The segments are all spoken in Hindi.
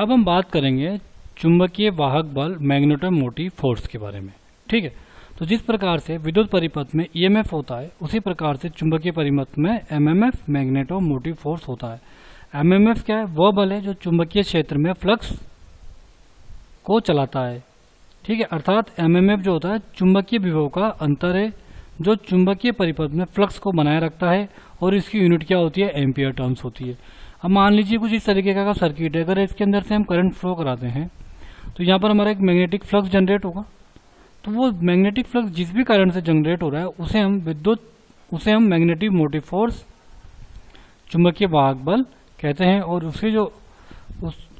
अब हम बात करेंगे चुंबकीय वाहक बल मैग्नेटोमोटिव फोर्स के बारे में। ठीक है, तो जिस प्रकार से विद्युत परिपथ में ईएमएफ होता है उसी प्रकार से चुंबकीय परिपथ में एमएमएफ मैग्नेटोमोटिव फोर्स होता है। एमएमएफ क्या है? वह बल है जो चुंबकीय क्षेत्र में फ्लक्स को चलाता है। ठीक है, अर्थात एमएमएफ जो होता है चुंबकीय विभव का अंतर है जो चुंबकीय परिपथ में फ्लक्स को बनाए रखता है और इसकी यूनिट क्या होती है? एम्पियर टर्न्स होती है। अब मान लीजिए कुछ इस तरीके का सर्किट है, अगर इसके अंदर से हम करंट फ्लो कराते हैं तो यहाँ पर हमारा एक मैग्नेटिक फ्लक्स जनरेट होगा। तो वो मैग्नेटिक फ्लक्स जिस भी कारण से जनरेट हो रहा है उसे हम मैग्नेटिक मोटिव फोर्स चुंबकीय वाहक बल कहते हैं। और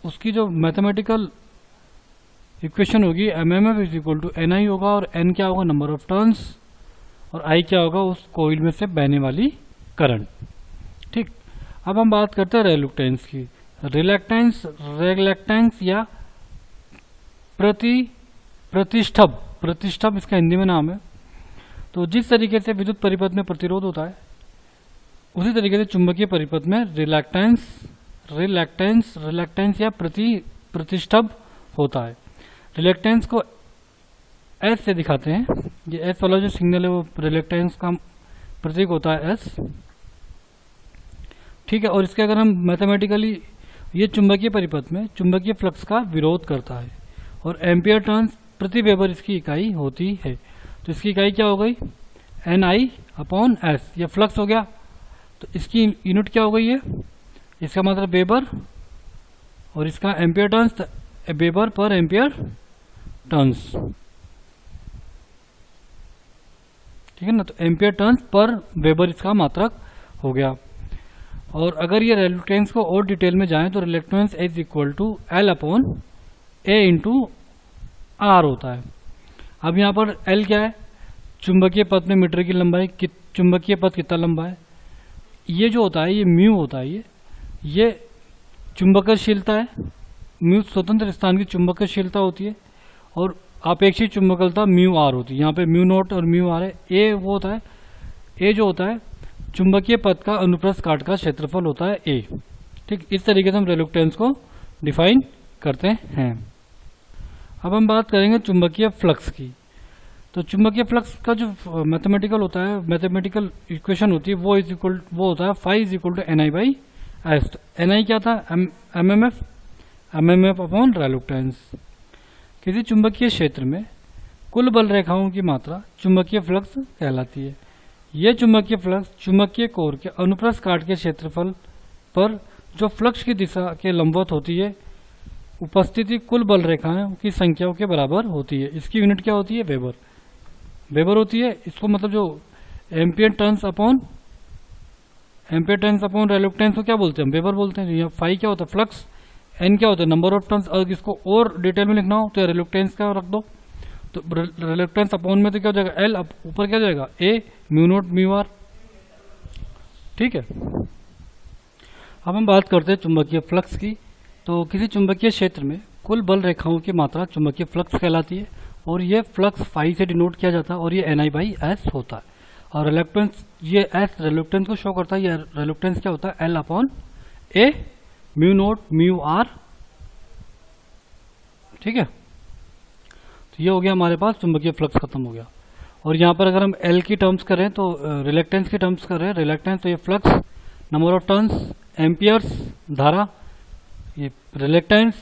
उसकी जो मैथमेटिकल इक्वेशन होगी MMF is equal to N I होगा, और एन क्या होगा? नंबर ऑफ टर्न्स, और आई क्या होगा? उस कोइल में से बहने वाली करंट। ठीक, अब हम बात करते हैं रिलक्टेंस की। रिलक्टेंस या प्रतिष्ठब इसका हिंदी में नाम है। तो जिस तरीके से विद्युत परिपथ में प्रतिरोध होता है उसी तरीके से चुंबकीय परिपथ में रिलक्टेंस या प्रतिष्ठब होता है। रिलक्टेंस को एस से दिखाते हैं। ये एस वाला जो सिग्नल है वो रिलक्टेंस का प्रतीक होता है एस। ठीक है, और इसके अगर हम मैथमेटिकली, ये चुंबकीय परिपथ में चुंबकीय फ्लक्स का विरोध करता है और एम्पियर टर्न्स प्रति वेबर इसकी इकाई होती है। तो इसकी इकाई क्या हो गई? एन आई अपॉन एस। ये फ्लक्स हो गया, तो इसकी यूनिट क्या हो गई है? इसका मतलब वेबर, और इसका एम्पियर टर्न्स वेबर पर एम्पियर टर्न्स। ठीक है ना, तो एम्पियर टर्न्स पर वेबर इसका मात्रक हो गया। और अगर ये रिलक्टेंस को और डिटेल में जाएं तो reluctance is equal to L upon A into R होता है। अब यहाँ पर एल क्या है? चुंबकीय पथ में मीटर की लंबाई, चुंबकीय पथ कितना लंबा है। ये जो होता है ये म्यू होता है। ये चुंबकशीलता है। म्यू स्वतंत्र स्थान की चुंबकशीलता होती है और आपेक्षिक चुंबकलता म्यू आर होती है। यहाँ पे म्यू नोट और म्यू आर है। ए वो होता है, ए जो होता है चुंबकीय पथ का अनुप्रस्थ काट का क्षेत्रफल होता है ए। ठीक, इस तरीके से हम रिलक्टेंस को डिफाइन करते हैं। अब हम बात करेंगे चुंबकीय फ्लक्स की। तो चुंबकीय फ्लक्स का जो मैथमेटिकल होता है, मैथमेटिकल इक्वेशन होती है वो होता है phi is equal to N I by S. N I क्या था? MMF upon reluctance. किसी चुंबकीय क्षेत्र में कुल बल रेखाओं की मात्रा चुंबकीय फ्लक्स कहलाती है। यह चुंबकीय फ्लक्स चुंबकीय कोर के अनुप्रस्थ काट के क्षेत्रफल पर जो फ्लक्स की दिशा के लंबवत होती है उपस्थिति कुल बल रेखाओं की संख्याओं के बराबर होती है। इसकी यूनिट क्या होती है? वेबर होती है। इसको मतलब जो एम्पियर टर्न्स अपॉन रिलक्टेंस को क्या बोलते हैं? हम वेबर बोलते हैं। यहाँ फाई क्या होता है? फ्लक्स। एन क्या होता है? Number of turns. अगर इसको और डिटेल में लिखना हो तो रिलक्टेंस का रख दो। तो रिलक्टेंस अपॉन में तो क्या हो जाएगा? एल। ऊपर क्या जाएगा? ए म्यू नोट म्यू आर। ठीक है, अब हम बात करते हैं चुंबकीय फ्लक्स की। तो किसी चुंबकीय क्षेत्र में कुल बल रेखाओं की मात्रा चुंबकीय फ्लक्स कहलाती है और ये फ्लक्स फाई से डिनोट किया जाता है और ये एन आई बाई एस होता है। और रिलक्टेंस, ये एस रिलक्टेंस को शो करता है। ये रिलक्टेंस क्या होता है? L upon A mu naught mu R. ठीक है, तो ये हो गया हमारे पास चुंबकीय फ्लक्स खत्म हो गया। और यहाँ पर अगर हम एल की टर्म्स करें तो रिलक्टेंस की टर्म्स कर रहे हैं। रिलक्टेंस तो ये flux, number of turns, amperes धारा। ये रिलक्टेंस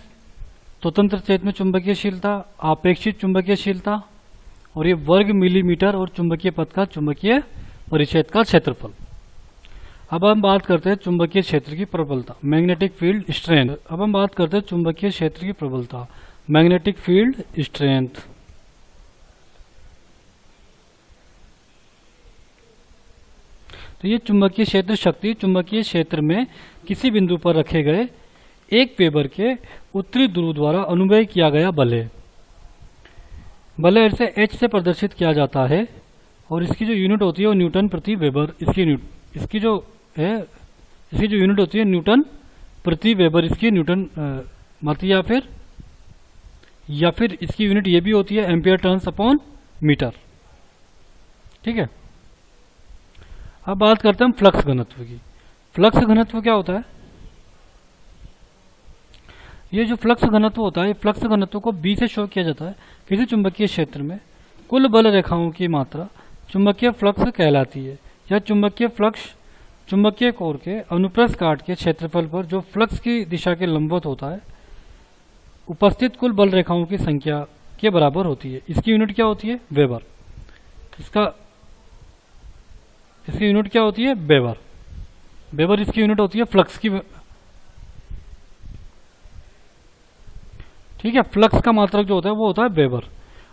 स्वतंत्र चेत में चुंबकीयशीलता, आपेक्षिक चुंबकीयशीलता, और ये वर्ग मिलीमीटर और चुंबकीय पथ का चुंबकीय परिक्षेत्र का क्षेत्रफल। अब हम बात करते हैं चुंबकीय क्षेत्र की प्रबलता, मैग्नेटिक फील्ड स्ट्रेंथ। अब हम बात करते हैं चुंबकीय क्षेत्र की प्रबलता, मैग्नेटिक फील्ड स्ट्रेंथ। तो ये चुंबकीय क्षेत्र शक्ति चुंबकीय क्षेत्र में किसी बिंदु पर रखे गए एक वेबर के उत्तरी ध्रुव द्वारा अनुमेय किया गया बल है। बल इसे एच से प्रदर्शित किया जाता है और इसकी जो यूनिट होती है वो न्यूटन प्रति वेबर। इसकी जो यूनिट होती है न्यूटन प्रति वेबर, इसकी न्यूटन मत या फिर इसकी यूनिट ये भी होती है एम्पियर टर्न्स अपॉन मीटर। ठीक है, अब बात करते हैं हम फ्लक्स घनत्व की। फ्लक्स घनत्व क्या होता है? ये जो फ्लक्स घनत्व होता है, फ्लक्स घनत्व को B से शो किया जाता है। किसी चुंबकीय क्षेत्र में कुल बल रेखाओं की मात्रा चुंबकीय फ्लक्स कहलाती है। यह चुंबकीय फ्लक्स चुंबकीय कोर के अनुप्रस्थ काट के क्षेत्रफल पर जो फ्लक्स की दिशा के लंबवत होता है उपस्थित कुल बल रेखाओं की संख्या के बराबर होती है। इसकी यूनिट क्या होती है? वेबर। इसकी यूनिट क्या होती है? वेबर। वेबर इसकी यूनिट होती है फ्लक्स की। ठीक है, फ्लक्स का मात्रक जो होता है वो होता है वेबर,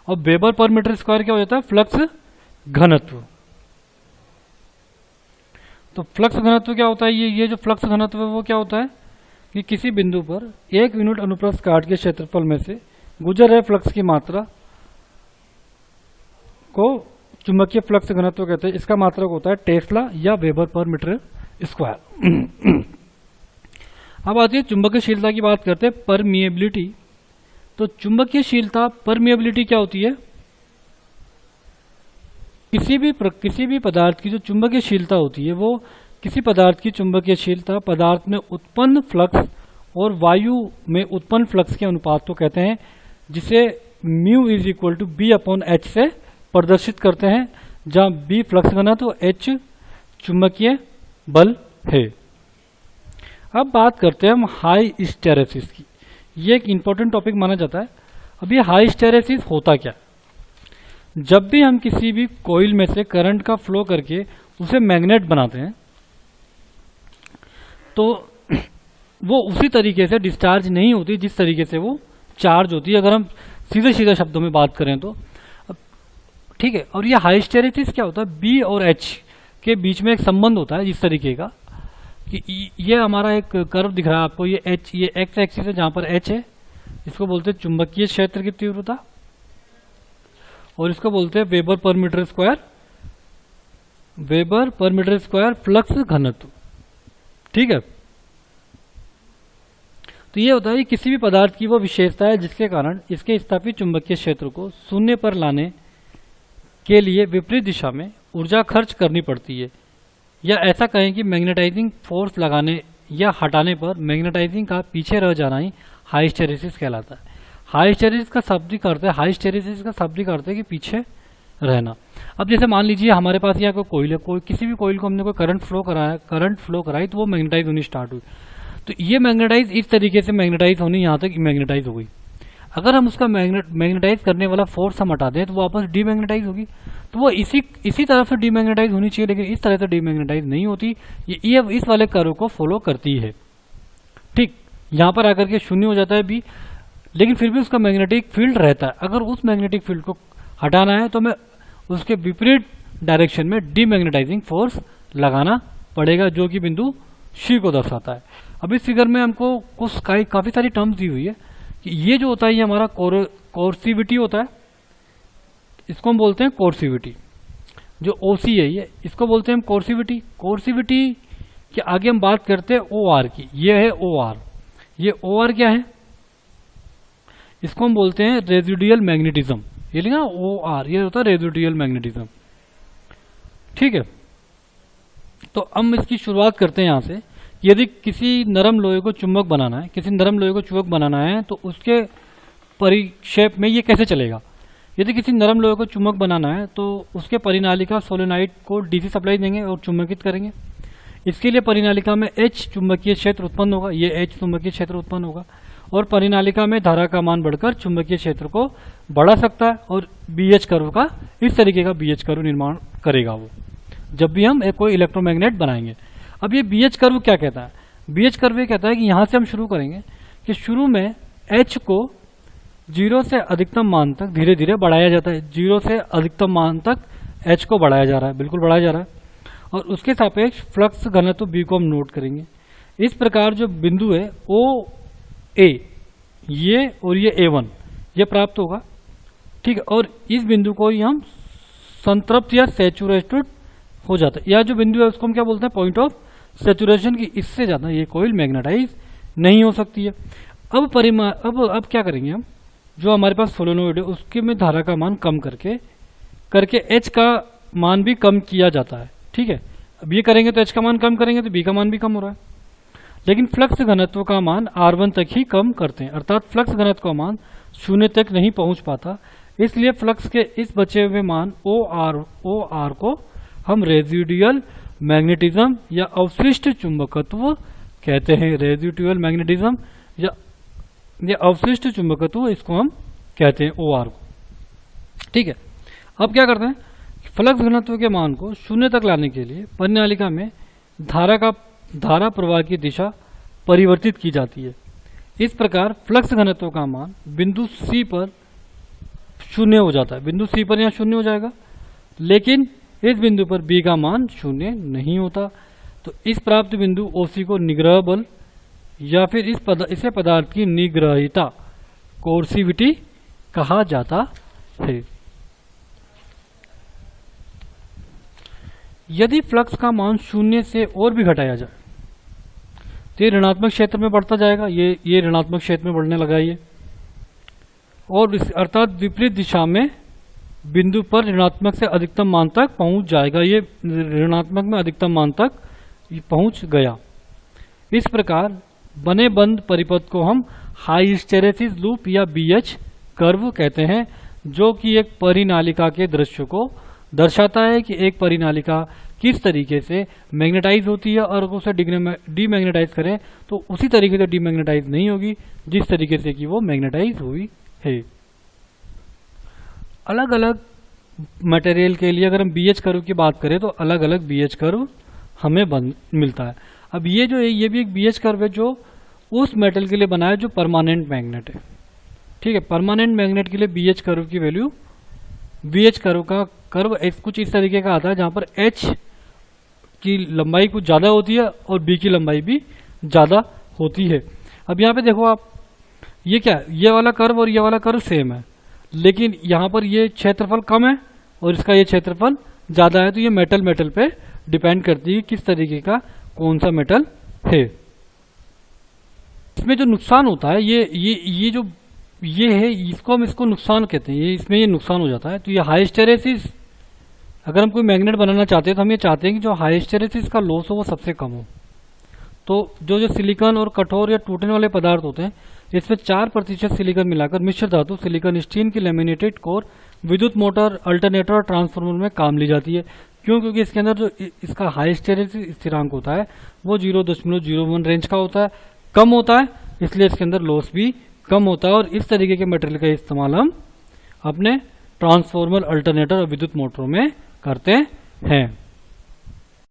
और वेबर पर मीटर स्क्वायर क्या हो जाता है? फ्लक्स घनत्व। तो फ्लक्स घनत्व क्या होता है? ये जो फ्लक्स घनत्व है वो क्या होता है कि किसी बिंदु पर 1 यूनिट अनुप्रस्थ काट के क्षेत्रफल में से गुजर रहे फ्लक्स की मात्रा को चुंबकीय फ्लक्स घनत्व कहते हैं। इसका मात्रक होता है टेस्ला या वेबर पर मीटर स्क्वायर। अब आती है चुंबकीयशीलता की बात करते हैं, परमिएबिलिटी। तो चुंबकीयशीलता, परमिएबिलिटी क्या होती है? किसी भी पदार्थ की जो चुंबकीयशीलता होती है वो किसी पदार्थ की चुंबकीयशीलता पदार्थ में उत्पन्न फ्लक्स और वायु में उत्पन्न फ्लक्स के अनुपात को कहते हैं, जिसे mu is equal to B upon H से प्रदर्शित करते हैं, जहां बी फ्लक्स घनत्व तो एच चुंबकीय बल है। अब बात करते हैं हम हाई हिस्टैरिसीस की। ये एक इंपॉर्टेंट टॉपिक माना जाता है। अब ये हाई हिस्टैरिसीस होता क्या? जब भी हम किसी भी कॉइल में से करंट का फ्लो करके उसे मैग्नेट बनाते हैं तो वो उसी तरीके से डिस्चार्ज नहीं होती जिस तरीके से वो चार्ज होती है, अगर हम सीधे सीधे शब्दों में बात करें तो। ठीक है, और ये हाई हिस्टैरिसीस क्या होता है? बी और एच के बीच में एक संबंध होता है इस तरीके का कि ये हमारा एक कर्व दिख रहा है आपको, ये एच, ये एक्स एक्सिस है जहां पर एच है, इसको बोलते हैं चुंबकीय क्षेत्र की तीव्रता, और इसको बोलते हैं weber per metre square, weber per metre square flux घनत्व। ठीक है, तो ये होता है कि किसी भी पदार्थ की वो विशेषता है जिसके कारण इसके स्थापित चुंबकीय क्षेत्र को शून्य पर लाने के लिए विपरीत दिशा में ऊर्जा खर्च करनी पड़ती है, या ऐसा कहें कि मैग्नेटाइजिंग फोर्स लगाने या हटाने पर मैग्नेटाइजिंग का पीछे रह जाना ही हाई हिस्टैरिसीस कहलाता है। हाई हिस्टैरिसीस का शाब्दिक अर्थ है, हाई हिस्टैरिसीस का शाब्दिक अर्थ है कि पीछे रहना। अब जैसे मान लीजिए हमारे पास यहाँ कोई कोइल है, कोई किसी भी कोइल को हमने कोई करंट फ्लो कराई तो वो मैग्नेटाइज होनी स्टार्ट हुई, तो ये मैग्नेटाइज इस तरीके से मैग्नेटाइज होनी यहाँ तक मैग्नेटाइज हो गई। अगर हम उसका मैग्नेटाइज करने वाला फोर्स हम हटा दें तो वो वापस डीमैग्नेटाइज होगी। तो वो इसी तरफ से डीमैग्नेटाइज होनी चाहिए, लेकिन इस तरह से डीमैग्नेटाइज नहीं होती, ये इस वाले कर्व को फॉलो करती है। ठीक, यहाँ पर आकर के शून्य हो जाता है बी, लेकिन फिर भी उसका मैग्नेटिक फील्ड रहता है। अगर उस मैग्नेटिक फील्ड को हटाना है तो मैं उसके विपरीत डायरेक्शन में डीमैग्नेटाइजिंग फोर्स लगाना पड़ेगा, जो कि बिंदु सी को दर्शाता है। अब इस फिगर में हमको कुछ काफी सारी टर्म्स दी हुई है कि ये जो होता है ये हमारा कोर्सिविटी होता है, इसको हम बोलते हैं कोर्सिविटी। जो ओसी है ये, इसको बोलते हैं हम कोर्सिविटी। कोर्सिविटी के आगे हम बात करते हैं ओ आर की, ये है ओ आर। ये ओ आर क्या है? इसको हम बोलते हैं रेजिडुअल मैग्नेटिज्म। ये लिखा ओ आर, ये होता है रेजिडुअल मैग्नेटिज्म। ठीक है, तो हम इसकी शुरुआत करते हैं यहाँ से। यदि किसी नरम लोहे को चुंबक बनाना है, किसी नरम लोहे को चुंबक बनाना है तो उसके परिक्षेप में ये कैसे चलेगा? यदि किसी नरम लोहे को चुंबक बनाना है तो उसके परिनालिका सोलेनोइड को डीसी सप्लाई देंगे और चुंबकित करेंगे। इसके लिए परिनालिका में एच चुंबकीय क्षेत्र उत्पन्न होगा, ये एच चुंबकीय क्षेत्र उत्पन्न होगा, और परिनालिका में धारा का मान बढ़कर चुंबकीय क्षेत्र को बढ़ा सकता है, और बीएच कर्व का इस तरीके का बीएच कर्व निर्माण करेगा वो, जब भी हम कोई इलेक्ट्रोमैग्नेट बनाएंगे। अब ये बीएच कर्व क्या कहता है? बीएच कर्व ये कहता है कि यहाँ से हम शुरू करेंगे कि शुरू में एच को 0 से अधिकतम मान तक धीरे धीरे बढ़ाया जाता है। 0 से अधिकतम मान तक एच को बढ़ाया जा रहा है, बिल्कुल बढ़ाया जा रहा है, और उसके सापेक्ष फ्लक्स घनत्व बी को हम नोट करेंगे। इस प्रकार जो बिंदु है ओ ए, ये और ये A1 ये प्राप्त होगा। ठीक है, और इस बिंदु को ही हम संतृप्त या सैचुरेटेड हो जाता है, या जो बिंदु है उसको हम क्या बोलते हैं? पॉइंट ऑफ सैचुरेशन की। इससे ज़्यादा ये कोइल मैग्नेटाइज नहीं हो सकती है। अब क्या करेंगे हम? जो हमारे पास सोलेनोइड है उसके में धारा का मान कम करके एच का मान भी कम किया जाता है। ठीक है, अब ये करेंगे तो एच का मान कम करेंगे तो बी का मान भी कम हो रहा है। लेकिन फ्लक्स घनत्व का मान R1 तक ही कम करते हैं, अर्थात फ्लक्स घनत्व का मान 0 तक नहीं पहुंच पाता। इसलिए फ्लक्स के इस बचे हुए मान OR को हम रेजिडुअल मैग्नेटिज्म या अवशिष्ट चुंबकत्व कहते हैं। रेजिडुअल मैग्नेटिज्म या अवशिष्ट चुंबकत्व, इसको हम कहते हैं OR को। ठीक है, अब क्या करते हैं, फ्लक्स घनत्व के मान को 0 तक लाने के लिए परिनालिका में धारा प्रवाह की दिशा परिवर्तित की जाती है। इस प्रकार फ्लक्स घनत्व का मान बिंदु C पर 0 हो जाता है। बिंदु C पर यहाँ 0 हो जाएगा, लेकिन इस बिंदु पर B का मान 0 नहीं होता। तो इस प्राप्त बिंदु OC को निग्रह बल या फिर इसे पदार्थ की निग्रहिता कोर्सिविटी कहा जाता है। यदि फ्लक्स का मान 0 से और भी घटाया जाए तो ये ऋणात्मक क्षेत्र में बढ़ता जाएगा। ये ऋणात्मक क्षेत्र में बढ़ने लगा ये, और अर्थात विपरीत दिशा में बिंदु पर ऋणात्मक से अधिकतम मान तक पहुंच जाएगा। ये ऋणात्मक में अधिकतम मान तक पहुंच गया। इस प्रकार बने बंद परिपथ को हम हाई हिस्टेरेसिस लूप या BH कर्व कहते हैं, जो कि एक परिनालिका के दृश्य को दर्शाता है कि एक परिनालिका किस तरीके से मैग्नेटाइज होती है, और उसे डीमैग्नेटाइज करें तो उसी तरीके से डीमैग्नेटाइज नहीं होगी जिस तरीके से कि वो मैग्नेटाइज हुई है। अलग अलग मटेरियल के लिए अगर हम BH कर्व की बात करें तो अलग अलग BH कर्व हमें मिलता है। अब ये जो है ये भी एक BH कर्व है जो उस मेटल के लिए बना है जो परमानेंट मैग्नेट है। ठीक है, परमानेंट मैग्नेट के लिए BH कर्व की वैल्यू, BH कर्व का कर्व कुछ इस तरीके का आता है जहां पर H की लंबाई कुछ ज़्यादा होती है और B की लंबाई भी ज़्यादा होती है। अब यहाँ पे देखो आप, ये क्या है, ये वाला कर्व और ये वाला कर्व सेम है, लेकिन यहाँ पर ये क्षेत्रफल कम है और इसका ये क्षेत्रफल ज़्यादा है। तो ये मेटल पे डिपेंड करती है किस तरीके का कौन सा मेटल है। इसमें जो नुकसान होता है ये है, इसको नुकसान कहते हैं। इसमें ये नुकसान हो जाता है। तो ये हाई हिस्टेरेसिस, अगर हम कोई मैग्नेट बनाना चाहते हैं तो हम ये चाहते हैं कि जो हाई हिस्टेरेसिस का लॉस हो वो सबसे कम हो। तो जो सिलिकॉन और कठोर या टूटने वाले पदार्थ होते हैं, इसमें 4% सिलिकॉन मिलाकर मिश्र धातु सिलिकॉन स्टील की लेमिनेटेड कोर विद्युत मोटर, अल्टरनेटर और ट्रांसफार्मर में काम ली जाती है। क्यों? क्योंकि इसके अंदर जो इसका हाई हिस्टेरेसिस स्थिरांक होता है वो 0.01 रेंज का होता है, कम होता है, इसलिए इसके अंदर लॉस भी कम होता है। और इस तरीके के मटेरियल का इस्तेमाल हम अपने ट्रांसफार्मर, अल्टरनेटर और विद्युत मोटरों में करते हैं।